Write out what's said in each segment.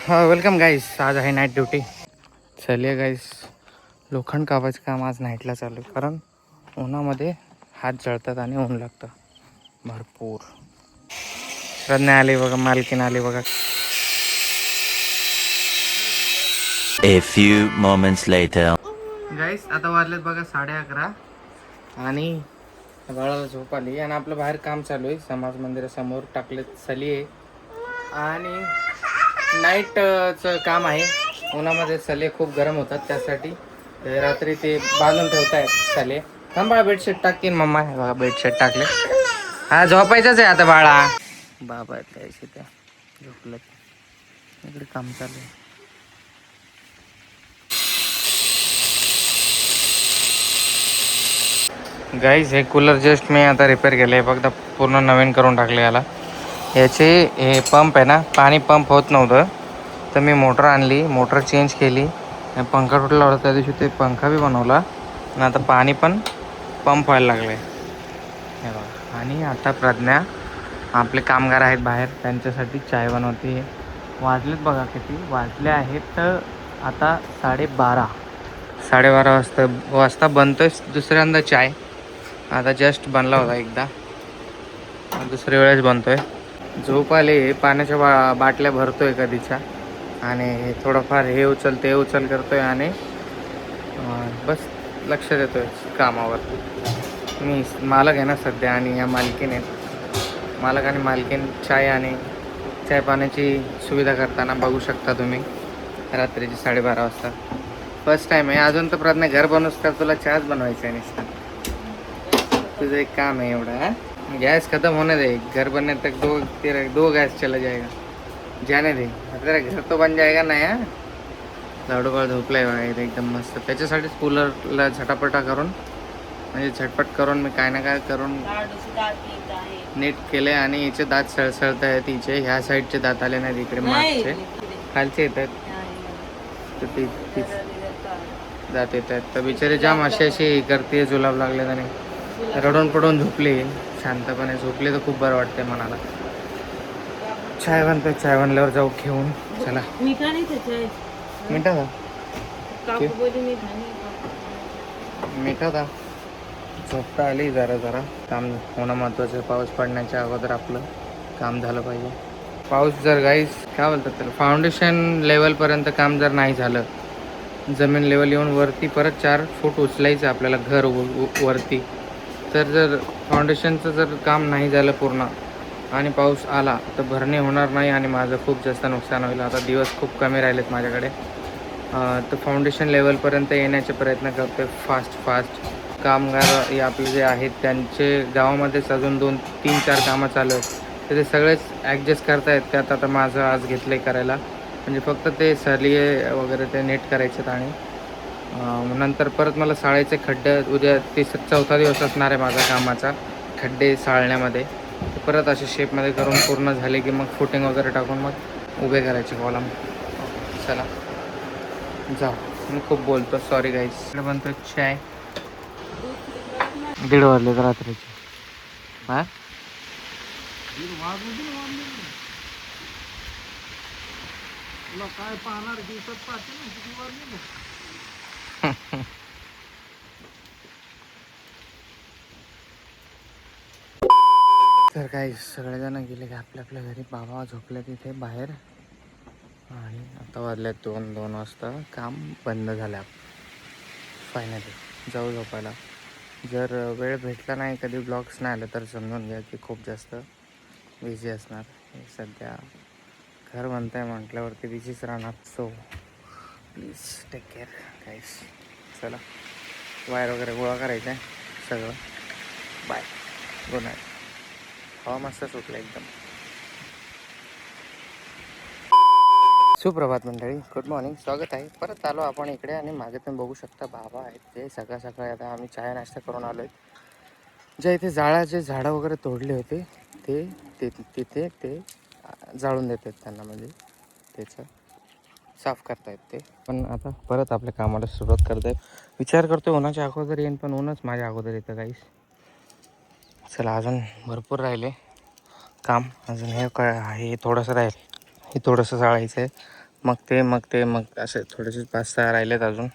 हा वेलकम गाईस. आज आहे नाईट ड्युटी. चलिए गाईस, लोखंड कापायचं काम आज नाईटला चालू आहे, कारण उन्हामध्ये हात जळतात आणि ऊन लागतं भरपूर. श्रद्धा आली बघा, मालकीन आली बघा. A few moments later. गाईस आता वाजलेत बघा 11:30 आणि बाळाला झोप आली आणि आपलं बाहेर काम चालू आहे. समाज मंदिरासमोर टाकलेत सलिये आणि नाईटचं काम आहे. उन्हामध्ये सले खूप गरम होतात, त्यासाठी रात्री ते बांधून ठेवतायत सले. थांबा, बेडशीट टाकतील मम्मा. बघा बेडशीट टाकले. हा झोपायचंच आहे आता बाळा. बाबा त्याशी त्या झोपलं. इकडे काम चालू आहे. गाईज हे कूलर जस्ट मी आता रिपेअर केलं आहे. फक्त पूर्ण नवीन करून टाकले याला. याचे हे पंप आहे ना, पाणी पंप होत नव्हतं, तर मी मोटर आणली, मोटर चेंज केली. पंखा तुटला होता त्या दिवशी, ते पंखा बी बनवला आणि आता पाणी पण पंप व्हायला लागलं आहे. हे बघा. आणि आता प्रज्ञा, आपले कामगार आहेत बाहेर, त्यांच्यासाठी चाय बनवते. वाजलेत बघा किती वाजले आहेत, तर आता 12:30 वाजता बनतोय दुसऱ्यांदा चाय. आता जस्ट बनला होता एकदा, दुसऱ्या वेळेस बनतोय. झोप आली, पाण्याच्या बाटल्या भरतोय कधीच्या, आणि थोडंफार हे उचल ते उचल करतोय आणि बस लक्ष देतोय कामावर. मी मालक आहे ना सध्या, आणि या मालकीन आहेत. मालक आणि मालकीन चाय आणि चाय पाण्याची सुविधा करताना बघू शकता तुम्ही. रात्रीची 12:30 वाजता फर्स्ट टाईम आहे. अजून तर प्रज्ञा घर बनवूस तर तुला चहाच बनवायचा आहे नुसता. तुझं एक काम है एवढा. गैस खत्म होने दे, घर बनने तक दो गैस चला जाएगा. जाने दे, तेरा घर तो बन जाएगा ना. यार लाडू बाळ झोपलाय बघा इथे एकदम मस्त. त्याच्यासाठीच कूलरला झटापटा करून, म्हणजे झटपट करून मी काय ना काय करून नीट केले. आणि हिचे दात सळसळत आहेत. हिचे ह्या साईडचे दात आले नाहीत, इकडे मागचे खालचे येत आहेत, तर तीच दात येत आहेत. तर बिचारे जाम अशी करते, जुलाब लागले आणि रडून पडून झोपली. शांतपणे झोपली तर खूप बरं वाटते मनाला. चाय बनतोय, चाय बनल्यावर जाऊ घेऊन. चला. मिठा था झोपता आली. जरा काम होणं महत्त्वाचं. पाऊस पडण्याच्या अगोदर आपलं काम झालं पाहिजे. पाऊस जर गाईस काय बोलतात तर फाउंडेशन लेवलपर्यंत काम जर नाही झालं, जमीन लेवल येऊन वरती परत 4 फूट उचलायचं आपल्याला घर वरती, तर जर फाउंडेशनचं जर काम नाही झालं पूर्ण आणि पाऊस आला तर भरणे होणार नाही आणि माझं खूप जास्त नुकसान होईल. आता दिवस खूप कमी राहिलेत माझ्याकडे, तर फाउंडेशन लेवलपर्यंत येण्याचे प्रयत्न करतो आहे फास्ट. कामगार हे आपले जे आहेत त्यांचे गावामध्येच अजून 2-3-4 कामं चालू आहेत, तर ते सगळेच ॲडजस्ट करता आहेत. त्यात आता माझं आज घेतलं आहे करायला, म्हणजे फक्त ते सलिये वगैरे ते नीट करायचे. आणि नंतर परत मला साळायचे खड्डे. उद्या 4था दिवस असणार आहे माझा कामाचा, खड्डे साळण्यामध्ये. परत असे शेपमध्ये करून पूर्ण झाले की मग फुटिंग वगैरे टाकून मग उभे करायचे कॉलम. चला जाऊ, मी खूप बोलतो, सॉरी गाईस. इकडे बनतो चाय. 1:30 वाजले तर रात्रीचे. हां काय पाहणार दिवसात पाहते ना किती वाजले. तर काही सगळेजण गेले की आपल्या घरी. बाबा झोपले तिथे बाहेर. आणि आता वाजले 2 वाजता. काम बंद झालं. फायनली जाऊ झोपायला. जर वेळ भेटला नाही, कधी ब्लॉग्स नाही आले, तर समजून घ्या की खूप जास्त बिझी असणार. सध्या घर बनतं आहे म्हटल्यावरती बिझीच राहणार. So please take care guys. चला, वायर वगैरे गोळा करायचं आहे सगळं. Bye, good night. हवा मस्त सुटलं एकदम. सुप्रभात मंडळी, गुड मॉर्निंग. स्वागत आहे. परत आलो आपण इकडे, आणि मागे तुम्ही बघू शकता बाबा आहेत ते सकाळी. आता आम्ही चहा नाश्ता करून आलो आहे. ज्या इथे जाळाचे झाडं वगैरे तोडले होते तिथे ते जाळून देतात त्यांना, म्हणजे त्याचं साफ करतायत ते. पण आता परत आपल्या कामाला सुरुवात करतायत. विचार करतोय उन्हाच्या अगोदर येईन, पण ऊनच माझ्या अगोदर येतं काहीच. चला, अजून भरपूर राहिले काम. अजून हे काय आहे, थोडंसं राहील. हे थोडंसं जाळायचं आहे. मग असे थोडेसे 5-6 राहिलेत अजून.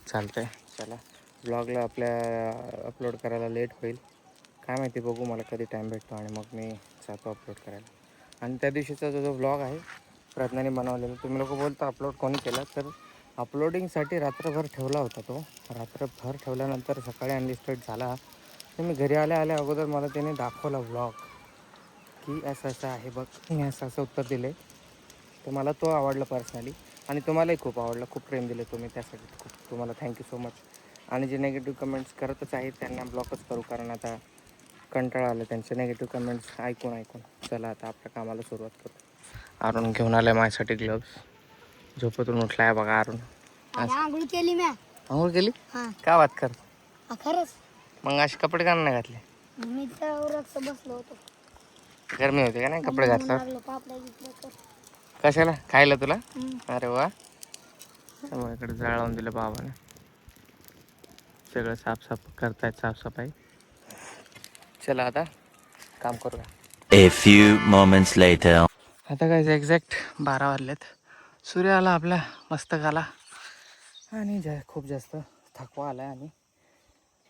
चालतंय. चला ब्लॉगला आपल्या अपलोड करायला लेट होईल, काय माहिती, बघू मला कधी टाईम भेटतो आणि मग मी जातो अपलोड करायला. आणि त्या दिवशीचा जो ब्लॉग आहे प्रज्ञाने बनवलेला, तुम्ही लोक बोलता अपलोड कोणी केला, तर अपलोडिंगसाठी रात्रभर ठेवला होता तो. रात्रभर ठेवल्यानंतर सकाळी अनलिस्टेड झाला. तर मी घरी आल्या अगोदर मला त्याने दाखवला ब्लॉग की असं आहे बघ, मी असं उत्तर दिले. तर मला तो आवडला पर्सनली आणि तुम्हालाही खूप आवडला, खूप प्रेम दिले तुम्ही, त्यासाठी खूप तुम्हाला थँक्यू सो मच. आणि जे नेगेटिव्ह कमेंट्स करतच आहेत त्यांना ब्लॉकच करू, कारण आता कंटाळा आलं त्यांचे नेगेटिव्ह कमेंट्स ऐकून. चला आता आपल्या कामाला सुरुवात करू. अरुण घेऊन आलाय माझ्यासाठी ग्लोव्स. झोपेतून उठलाय बघा अरुण. आंघोळ केली मी. आंघोळ केली? हा का बात कर? खरंच मग असे कपडे का नाही घातले? मी तर बसलो होतो. गरमी होते का नाही कपडे घातल्यावर? लागलो पापड्या गिपड्या कर. कशाला खायला तुला? हम्म. अरे वा, इकडे जाळवून दिलं बाबाने. सगळं साफसाफ करतायत, साफसफाई. चला आता काम करूया. A few moments later. आता काय एक्झॅक्ट 12 वाजलेत. सूर्य आला आपला मस्तक आला आणि खूप जास्त थकवा आला आणि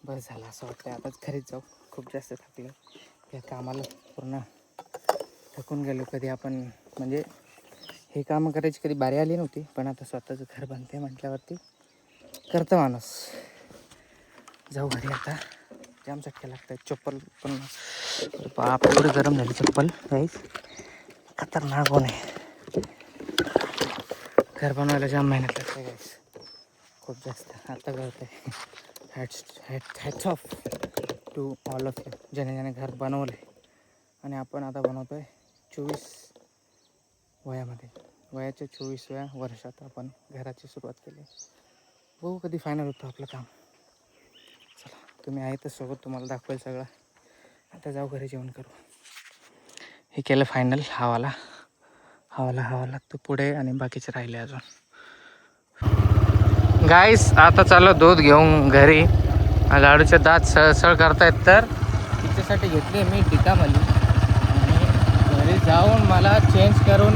बस झाला असं वाटतं आताच घरीच जाऊ. खूप जास्त थकले या कामाला, पूर्ण थकून गेलो. कधी आपण म्हणजे हे कामं करायची कधी बारी आली नव्हती, पण आता स्वतःचं घर बनते म्हटल्यावरती करतं माणूस. जाऊ घरी आता. जाम चटके लागत आहेत. चप्पल पण बाप एवढी गरम झाली चप्पल गाईस, खतरनाक होणे. घर बनवायला जाम मेहनत लागते गाईस, खूप जास्त. आता कळत आहे. Hats off to all of you, ज्याने घर बनवलं आहे. आणि आपण आता बनवतो आहे 24 वयामध्ये. वयाच्या 24व्या वर्षात आपण घराची सुरुवात केली. बघू कधी फायनल होतं आपलं काम. चला तुम्ही आहेतच सोबत, तुम्हाला दाखवेल सगळं. आता जाऊ घरी जेवण करू. हे केलं फायनल. हवाला लागतो पुढे आणि बाकीचे राहिले अजून. गाईस आता चाललो दूध घेऊन घरी. लाडूचे दात सळसळ करतायत, तर तिच्यासाठी घेतली मी टिकामली. आणि घरी जाऊन मला चेंज करून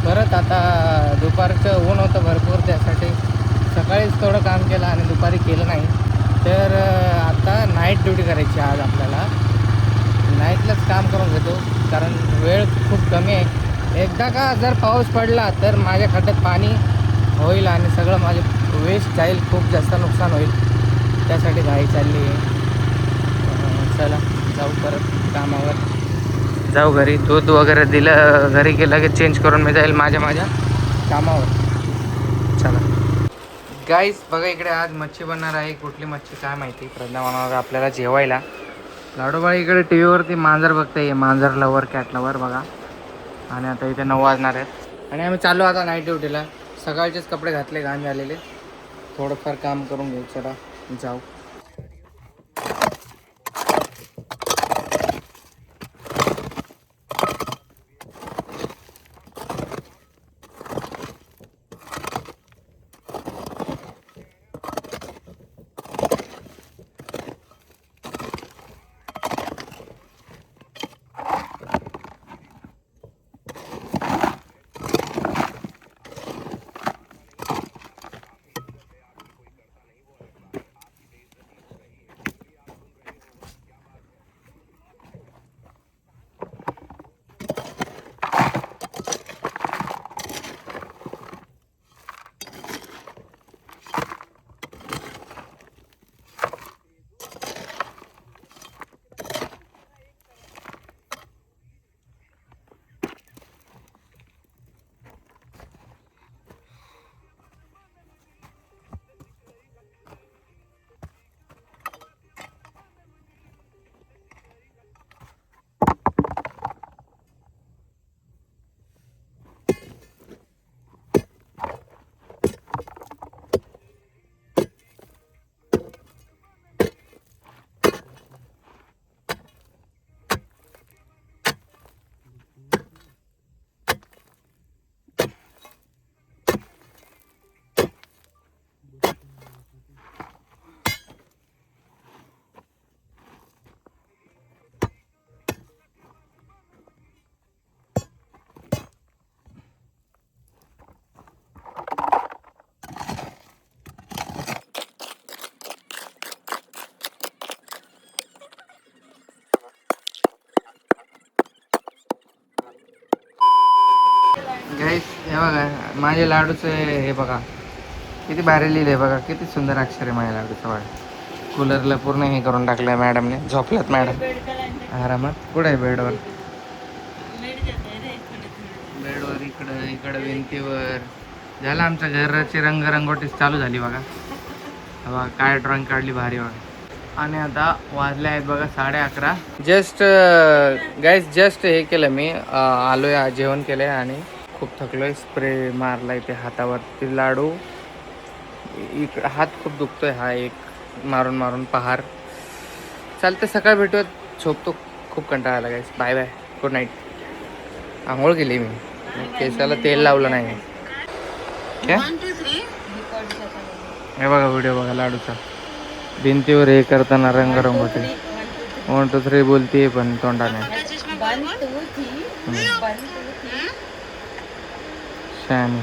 परत आता दुपारचं ऊन होतं भरपूर, त्यासाठी सकाळीच थोडं काम केलं आणि दुपारी केलं नाही. तर आता नाईट ड्युटी करायची आज आपल्याला. नाईटलाच काम करून घेतो, कारण वेळ खूप कमी आहे. एकदा का जर पाऊस पडला तर माझ्या खड्ड्यात पाणी होईल आणि सगळं माझं वेस्ट जाईल, खूप जास्त नुकसान होईल. त्यासाठी घाई चालली आहे. चला जाऊ परत कामावर, जाऊ घरी. दूध वगैरे दिलं, घरी गेलं की चेंज करून मी जाईल माझ्या कामावर. चला गाईस बघा, इकडे आज मच्छी बनणार आहे. कुठली मच्छी काय माहिती. प्रज्ञा बनवणार आपल्याला जेवायला. लाडोबाई इकडे टी व्हीवरती मांजर बघताय, मांजर लवर, कॅट लवर बघा. आणि आता इथे 9 वाजणार आहेत आणि आम्ही चाललो आता नाईट ड्युटीला. सकाळचेच कपडे घातले, घाण झालेले. थोडंफार काम करून घेऊ. चला जाऊ. गाईस हे बघा माझ्या लाडूचं हे बघा किती भारी लिहिलंय बघा, किती सुंदर अक्षर आहे माझ्या लाडूचं बघा. कूलरला पूर्ण हे करून टाकलंय मॅडमने. झोपल्यात मॅडम आरामात. कुठं आहे बेडवर? बेडवर इकडं इकडं भिंतीवर. झालं आमच्या घराची रंगरंगोटी चालू झाली बघा. बघा काय ड्रॉइंग काढली भारी बघा. आणि आता वाजले आहेत बघा 11:30. जस्ट गाईस जस्ट हे केलं मी आलोय जेवण केलंय आणि खूप थकलोय. स्प्रे मारलाय ते हातावर. ते लाडू इकडं हात खूप दुखतोय. हा एक मारून मारून पहार. चालतं सकाळ भेटूयात. झोपतो. खूप कंटाळा आला guys. Bye bye. Good night. आंघोळ केली मी. केसाला तेल लावलं नाही. क्या हे बघा व्हिडिओ बघा लाडूचा. भिंतीवर हे करताना रंगरंगोटी 1 2 3 बोलतीये पण तोंडाने. शानी